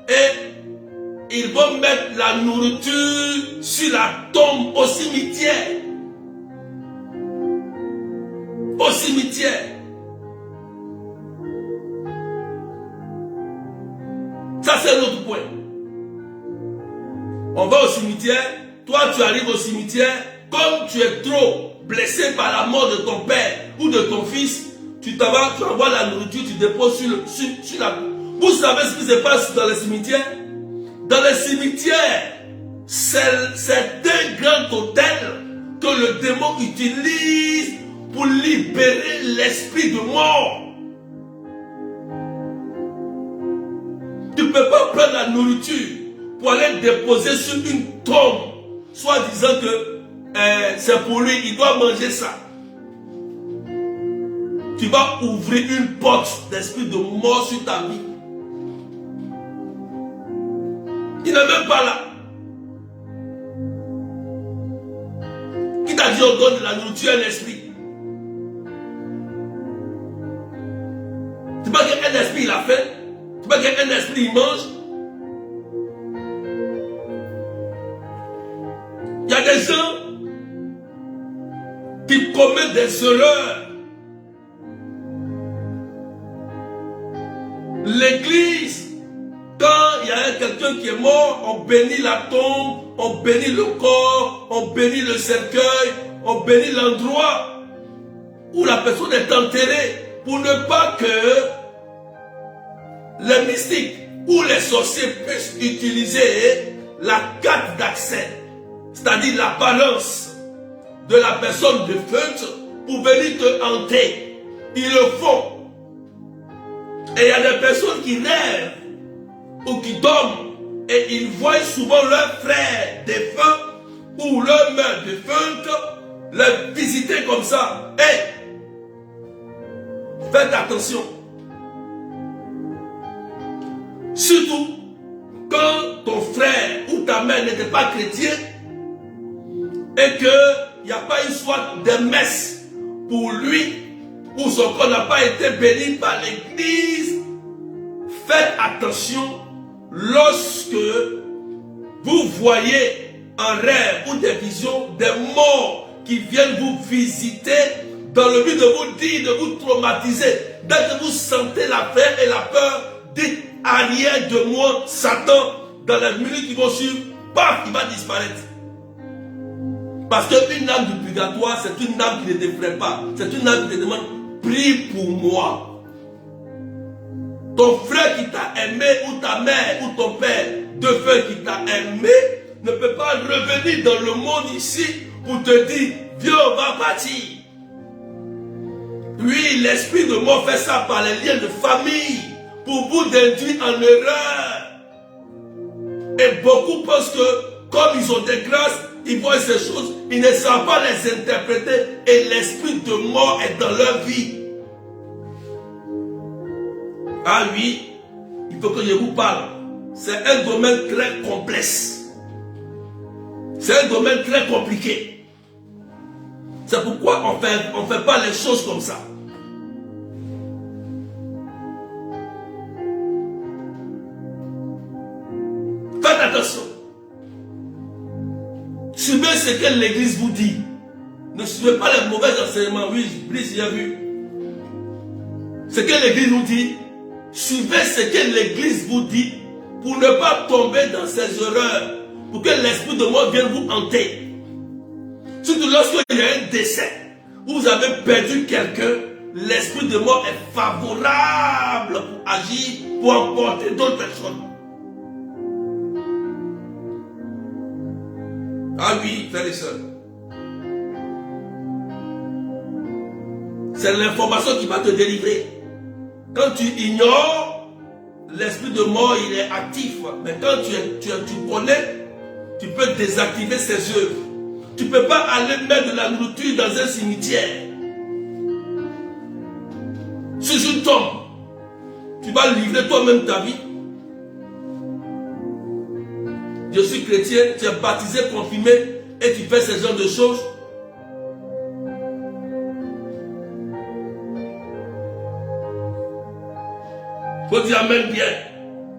et ils vont mettre la nourriture sur la tombe au cimetière. Au cimetière. Ça, c'est un autre point. On va au cimetière. Toi, tu arrives au cimetière. Comme tu es trop blessé par la mort de ton père ou de ton fils, tu t'en vas, tu envoies la nourriture, tu déposes sur la... Vous savez ce qui se passe dans les cimetières? Dans les cimetières, c'est deux grands hôtels que le démon utilise pour libérer l'esprit de mort. Tu ne peux pas prendre la nourriture pour aller déposer sur une tombe, soit disant que c'est pour lui, il doit manger ça. Tu vas ouvrir une porte d'esprit de mort sur ta vie. Il n'est même pas là. Qui t'a dit on donne de la nourriture à l'esprit? Tu vois qu'un esprit il a faim? Tu vois qu'un esprit il mange? Il y a des gens qui commettent des erreurs. L'église, quand il y a quelqu'un qui est mort, on bénit la tombe, on bénit le corps, on bénit le cercueil, on bénit l'endroit où la personne est enterrée pour ne pas que les mystiques ou les sorciers puissent utiliser la carte d'accès, c'est-à-dire l'apparence de la personne défunte pour venir te hanter. Ils le font. Et il y a des personnes qui rêvent ou qui dorment et ils voient souvent leur frère défunt ou leur mère défunte les visiter comme ça. Et faites attention. Surtout quand ton frère ou ta mère n'était pas chrétien et qu'il n'y a pas une sorte de messe pour lui, ou son corps n'a pas été béni par l'église. Faites attention lorsque vous voyez en rêve ou des visions des morts qui viennent vous visiter dans le but de vous dire, de vous traumatiser. Dès que vous sentez la peur et la peur, dites arrière de moi, Satan, dans les minutes qui vont suivre, paf, il va disparaître. Parce qu'une âme du purgatoire, c'est une âme qui ne t'effraie pas. C'est une âme qui te demande, prie pour moi. Ton frère qui t'a aimé, ou ta mère, ou ton père, défunt qui t'a aimé, ne peut pas revenir dans le monde ici pour te dire, viens, on va partir. Oui, l'esprit de mort fait ça par les liens de famille, pour vous induire en erreur. Et beaucoup pensent que, comme ils ont des grâces, ils voient ces choses, ils ne savent pas les interpréter, et l'esprit de mort est dans leur vie. Ah oui, il faut que je vous parle. C'est un domaine très complexe. C'est un domaine très compliqué. C'est pourquoi on fait pas les choses comme ça. Faites attention. Suivez ce que l'église vous dit. Ne suivez pas les mauvais enseignements. Oui, Brice, j'ai vu. Ce que l'église nous dit, suivez ce que l'église vous dit pour ne pas tomber dans ces erreurs, pour que l'esprit de mort vienne vous hanter. Surtout lorsqu'il y a un décès, où vous avez perdu quelqu'un, l'esprit de mort est favorable pour agir, pour emporter d'autres personnes. Ah oui, frères et sœurs. C'est l'information qui va te délivrer. Quand tu ignores, l'esprit de mort, il est actif. Mais quand tu connais, tu peux désactiver ses œuvres. Tu ne peux pas aller mettre de la nourriture dans un cimetière. Sur une tombe, tu vas livrer toi-même ta vie. Je suis chrétien, tu es baptisé, confirmé, et tu fais ce genre de choses. Il faut dire amen bien,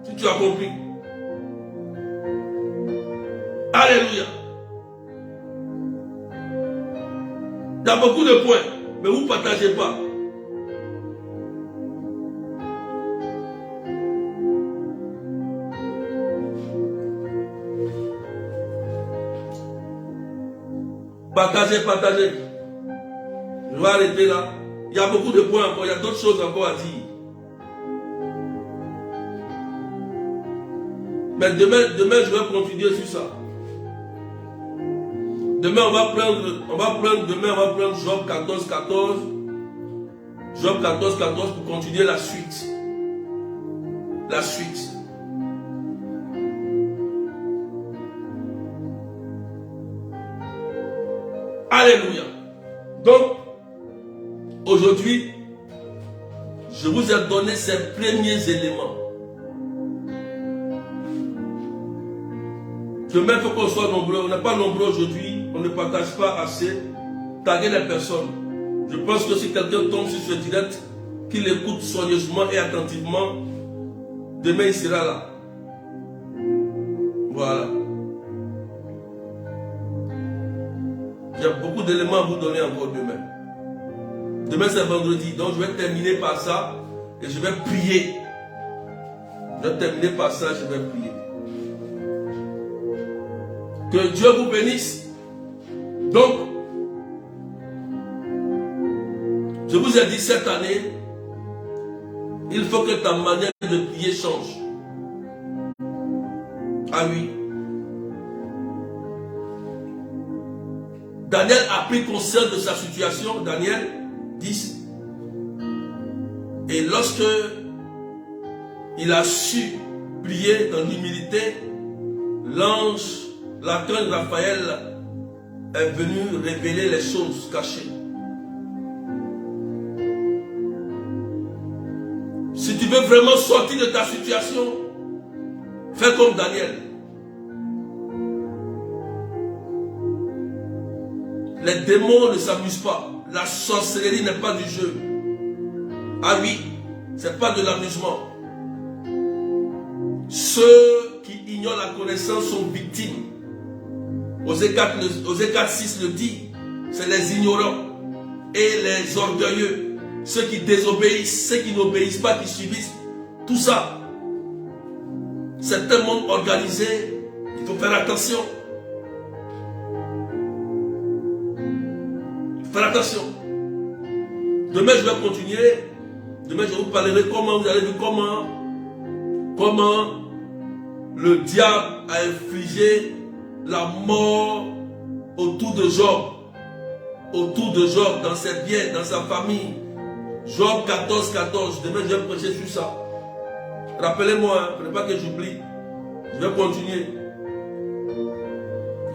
si tu as compris. Alléluia. Il y a beaucoup de points, mais vous ne partagez pas. Partagez. Je vais arrêter là. Il y a beaucoup de points encore, il y a d'autres choses encore à dire. Mais demain, je vais continuer sur ça. Demain, on va prendre Job 14, Job 14 pour continuer la suite. La suite. Alléluia. Donc, aujourd'hui, je vous ai donné ces premiers éléments. Demain, il faut qu'on soit nombreux. On n'est pas nombreux aujourd'hui. On ne partage pas assez. Taguez les personnes. Je pense que si quelqu'un tombe sur ce direct, qu'il écoute soigneusement et attentivement, demain il sera là. Voilà. J'ai beaucoup d'éléments à vous donner encore demain. Demain c'est vendredi, donc je vais terminer par ça et je vais prier. Je vais terminer par ça et je vais prier. Que Dieu vous bénisse. Donc, je vous ai dit cette année, il faut que ta manière de prier change. Ah oui. Daniel a pris conscience de sa situation, Daniel 10. Et lorsque il a su prier dans l'humilité, l'archange Raphaël est venu révéler les choses cachées. Si tu veux vraiment sortir de ta situation, fais comme Daniel. Les démons ne s'amusent pas. La sorcellerie n'est pas du jeu. Ah oui, c'est pas de l'amusement. Ceux qui ignorent la connaissance sont victimes. Osée 4:6 le dit. C'est les ignorants et les orgueilleux. Ceux qui désobéissent, ceux qui n'obéissent pas, qui subissent. Tout ça. C'est un monde organisé. Il faut faire attention. Faire attention. Demain, je vais continuer. Demain, je vous parlerai comment, vous allez voir comment le diable a infligé la mort autour de Job. Autour de Job, dans ses biens, dans sa famille. Job 14. Demain, je vais prêcher sur ça. Rappelez-moi, ne pas que j'oublie. Je vais continuer.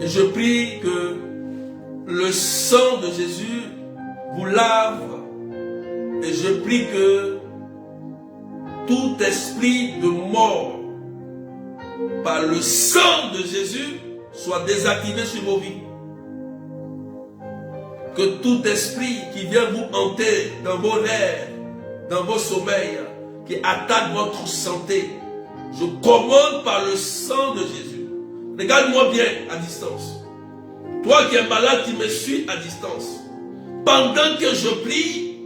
Et je prie que le sang de Jésus vous lave. Et je prie que tout esprit de mort par le sang de Jésus soit désactivé sur vos vies. Que tout esprit qui vient vous hanter dans vos rêves, dans vos sommeils, qui attaque votre santé, je commande par le sang de Jésus. Regarde-moi bien à distance. Toi qui es malade, qui me suis à distance. Pendant que je prie,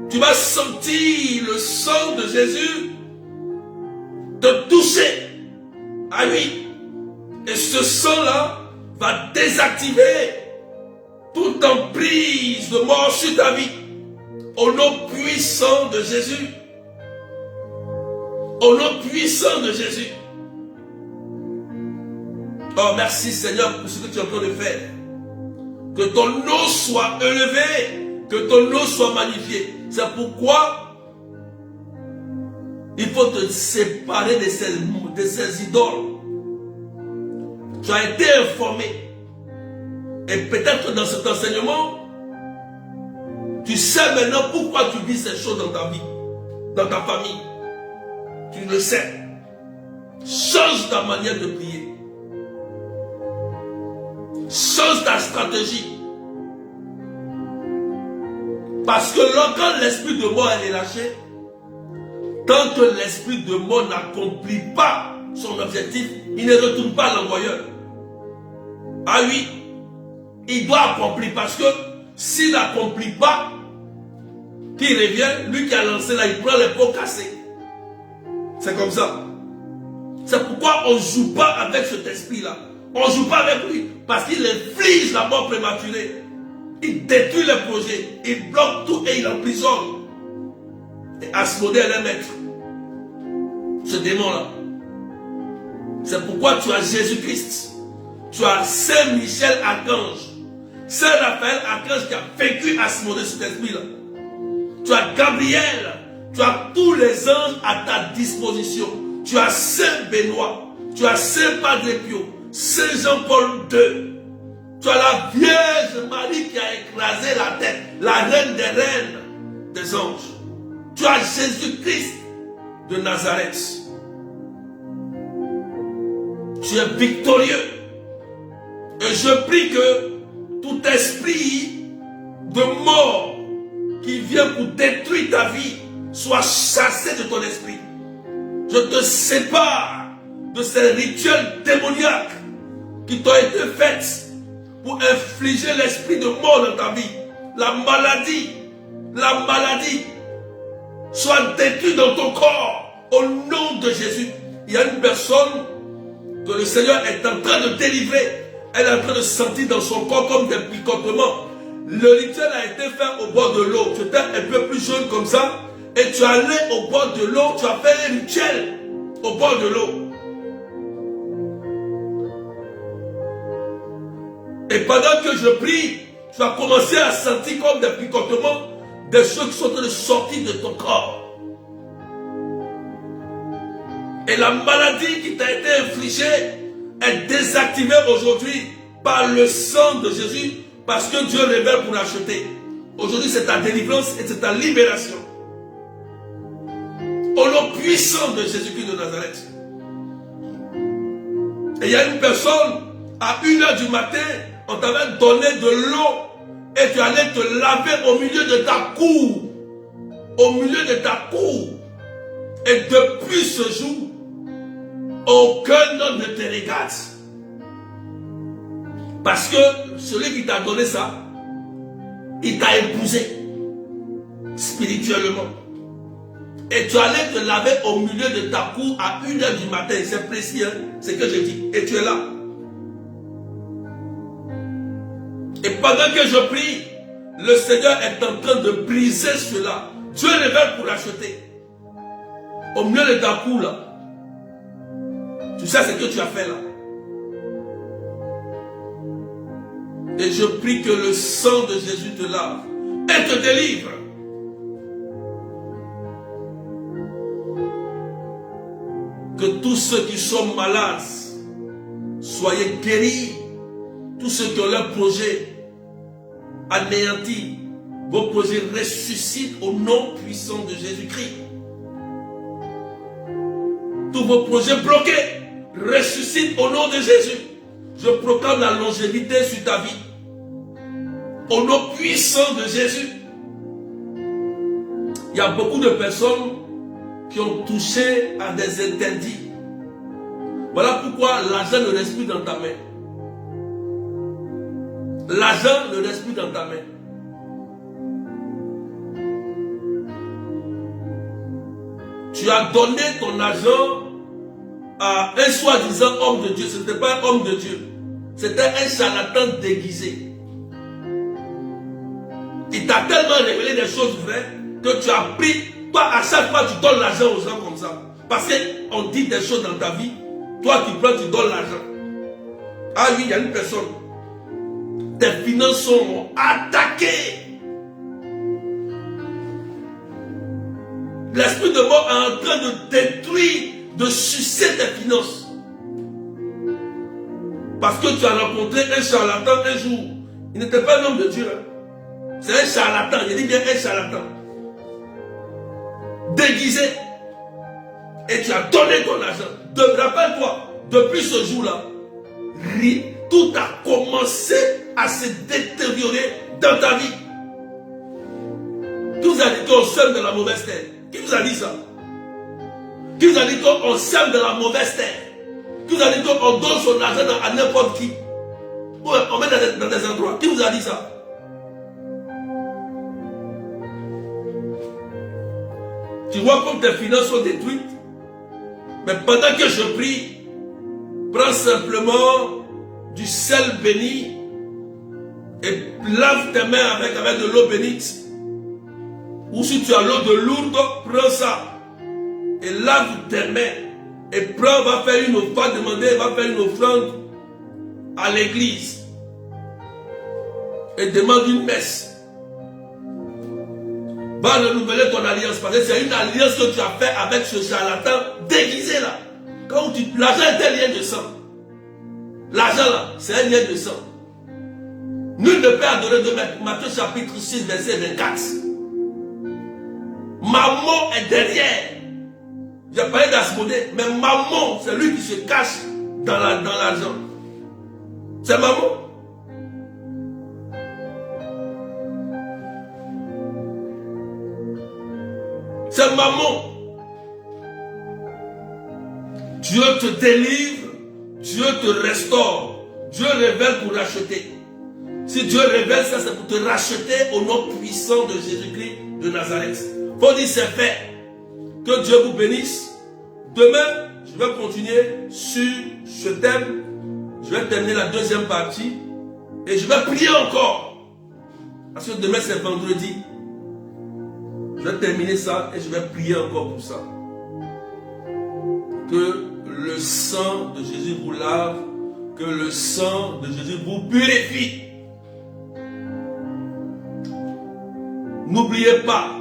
tu vas sentir le sang de Jésus te toucher. Ah oui. Et ce sang-là va désactiver toute emprise de mort sur ta vie. Au nom puissant de Jésus. Au nom puissant de Jésus. Oh, merci Seigneur pour ce que tu es en train de faire. Que ton nom soit élevé, que ton nom soit magnifié. C'est pourquoi il faut te séparer de ces idoles. Tu as été informé. Et peut-être dans cet enseignement, tu sais maintenant pourquoi tu vis ces choses dans ta vie, dans ta famille. Tu le sais. Change ta manière de prier. Change ta stratégie. Parce que quand l'esprit de mort est lâché, tant que l'esprit de mort n'accomplit pas son objectif, il ne retourne pas à l'envoyeur. Ah oui, il doit accomplir parce que s'il n'accomplit pas, qu'il revient, lui qui a lancé là, il prend les pots cassés. C'est comme ça. C'est pourquoi on ne joue pas avec cet esprit-là. On ne joue pas avec lui parce qu'il inflige la mort prématurée. Il détruit les projets, il bloque tout et il emprisonne. Et Asmodée est le maître. Ce démon-là. C'est pourquoi tu as Jésus-Christ. Tu as Saint Michel Archange. Saint Raphaël Archange qui a vaincu Asmodée, cet esprit-là. Tu as Gabriel. Tu as tous les anges à ta disposition. Tu as Saint Benoît. Tu as Saint Padre Pio. Saint Jean-Paul II. Tu as la Vierge Marie qui a écrasé la tête. La reine des reines des anges. Tu as Jésus-Christ de Nazareth. Tu es victorieux. Et je prie que tout esprit de mort qui vient pour détruire ta vie soit chassé de ton esprit. Je te sépare de ces rituels démoniaques qui t'ont été faits pour infliger l'esprit de mort dans ta vie. La maladie soit détruite dans ton corps au nom de Jésus. Il y a une personne que le Seigneur est en train de délivrer. Elle est en train de sentir dans son corps comme des picotements. Le rituel a été fait au bord de l'eau. Tu étais un peu plus jeune comme ça. Et tu es allé au bord de l'eau. Tu as fait un rituel au bord de l'eau. Et pendant que je prie, tu as commencé à sentir comme des picotements, des choses qui sont en train de sortir de ton corps. Et la maladie qui t'a été infligée est désactivée aujourd'hui par le sang de Jésus, parce que Dieu révèle pour l'acheter. Aujourd'hui, c'est ta délivrance et c'est ta libération. Au nom puissant de Jésus-Christ de Nazareth. Et il y a une personne, à 1h du matin, on t'avait donné de l'eau et tu allais te laver au milieu de ta cour. Au milieu de ta cour. Et depuis ce jour, aucun homme ne te regarde. Parce que celui qui t'a donné ça, il t'a épousé spirituellement. Et tu allais te laver au milieu de ta cour à 1h du matin. C'est précis, hein? C'est ce que je dis. Et tu es là. Et pendant que je prie, le Seigneur est en train de briser cela. Dieu révèle pour l'acheter. Au milieu de ta cour là. Tu sais ce que tu as fait là. Et je prie que le sang de Jésus te lave et te délivre. Que tous ceux qui sont malades soyez guéris. Tous ceux qui ont leur projet anéanti, vos projets ressuscitent au nom puissant de Jésus-Christ. Tous vos projets bloqués ressuscitent au nom de Jésus. Je proclame la longévité sur ta vie. Au nom puissant de Jésus. Il y a beaucoup de personnes qui ont touché à des interdits. Voilà pourquoi l'argent ne reste plus dans ta main. l'argent ne reste plus dans ta main. Tu as donné ton argent à un soi-disant homme de Dieu. Ce n'était pas un homme de Dieu. C'était un charlatan déguisé. Il t'a tellement révélé des choses vraies que tu as pris. Toi, à chaque fois, tu donnes l'argent aux gens comme ça. Parce qu'on dit des choses dans ta vie. Toi, tu prends, tu donnes l'argent. Ah oui, il y a une personne. Tes finances sont attaquées. L'esprit de mort est en train de détruire, de sucer tes finances. Parce que tu as rencontré un charlatan un jour. Il n'était pas un homme de Dieu. Hein. C'est un charlatan. Je dis bien un charlatan. Déguisé. Et tu as donné ton argent. Rappelle-toi, depuis ce jour-là, tout a commencé à se détériorer dans ta vie. Qui vous a dit qu'on sème de la mauvaise terre? Qui vous a dit ça? Qui vous a dit qu'on sème de la mauvaise terre? Qui vous a dit qu'on donne son argent à n'importe qui? On met dans des endroits. Qui vous a dit ça? Tu vois comme tes finances sont détruites. Mais pendant que je prie, prends simplement du sel béni et lave tes mains avec de l'eau bénite. Ou si tu as l'eau de Lourdes, prends ça et lave tes mains. Et prends, va faire une offrande à l'église. Et demande une messe. Va renouveler ton alliance. Parce que c'est une alliance que tu as fait avec ce charlatan déguisé là. L'argent est un lien de sang. L'argent là, c'est un lien de sang. Nul ne peut adorer de Matthieu chapitre 6, verset 24. Maman est derrière. J'ai parlé d'Asmodée, mais maman, c'est lui qui se cache dans l'argent. C'est maman. C'est maman. Dieu te délivre, Dieu te restaure, Dieu révèle pour racheter. Si Dieu révèle ça, c'est pour te racheter au nom puissant de Jésus-Christ de Nazareth. Faut dire c'est fait. Que Dieu vous bénisse. Demain, je vais continuer sur ce thème. Je vais terminer la deuxième partie. Et je vais prier encore. Parce que demain c'est vendredi. Je vais terminer ça et je vais prier encore pour ça. Que le sang de Jésus vous lave. Que le sang de Jésus vous purifie. N'oubliez pas.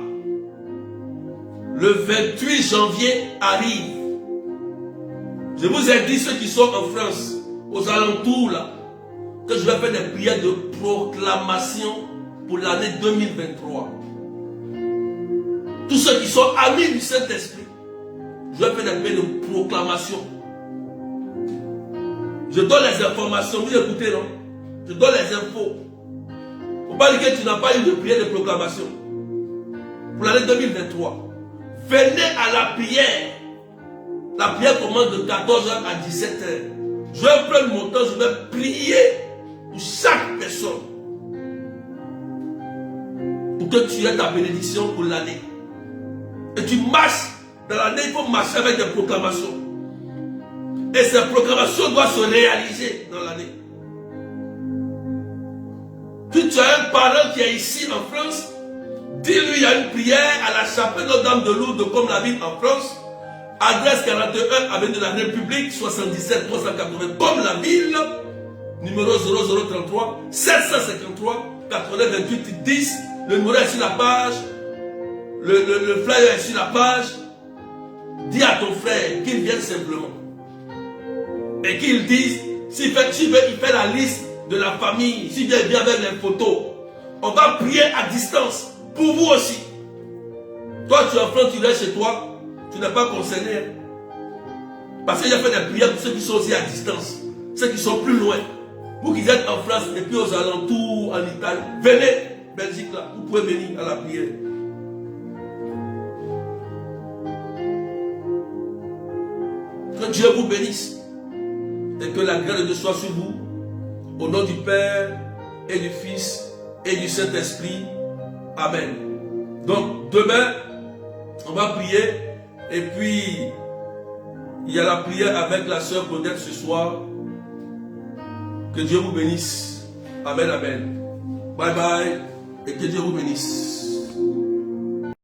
Le 28 janvier arrive. Je vous ai dit, ceux qui sont en France, aux alentours là, que je vais faire des prières de proclamation pour l'année 2023. Tous ceux qui sont amis du Saint-Esprit, je vais faire des prières de proclamation. Je donne les informations, vous écoutez, non? Je donne les infos. Il ne faut pas dire que tu n'as pas eu de prière de proclamation pour l'année 2023. Venez à la prière. La prière commence de 14h à 17h. Je vais prendre mon temps, je vais prier pour chaque personne. Pour que tu aies ta bénédiction pour l'année. Et tu marches dans l'année, il faut marcher avec des proclamations. Et ces proclamations doivent se réaliser dans l'année. Si tu as un parent qui est ici en France, dis-lui, il y a une prière à la chapelle Notre-Dame de Lourdes, comme la ville en France. Adresse 41, avenue de la République, 77 380, comme la ville. Numéro 0033 753 80 28 10. Le numéro est sur la page. Le flyer est sur la page. Dis à ton frère qu'il vienne simplement. Et qu'il dise, s'il fait la liste de la famille, s'il vient avec les photos, on va prier à distance. Pour vous aussi. Toi, tu es en France, tu restes chez toi, tu n'es pas concerné. Parce qu'il y a fait des prières pour ceux qui sont aussi à distance. Ceux qui sont plus loin. Vous qui êtes en France et puis aux alentours, en Italie, venez, Belgique là, vous pouvez venir à la prière. Que Dieu vous bénisse. Et que la grâce de Dieu soit sur vous. Au nom du Père et du Fils et du Saint-Esprit. Amen. Donc demain, on va prier et puis il y a la prière avec la sœur Claudette ce soir. Que Dieu vous bénisse. Amen, amen. Bye bye et que Dieu vous bénisse.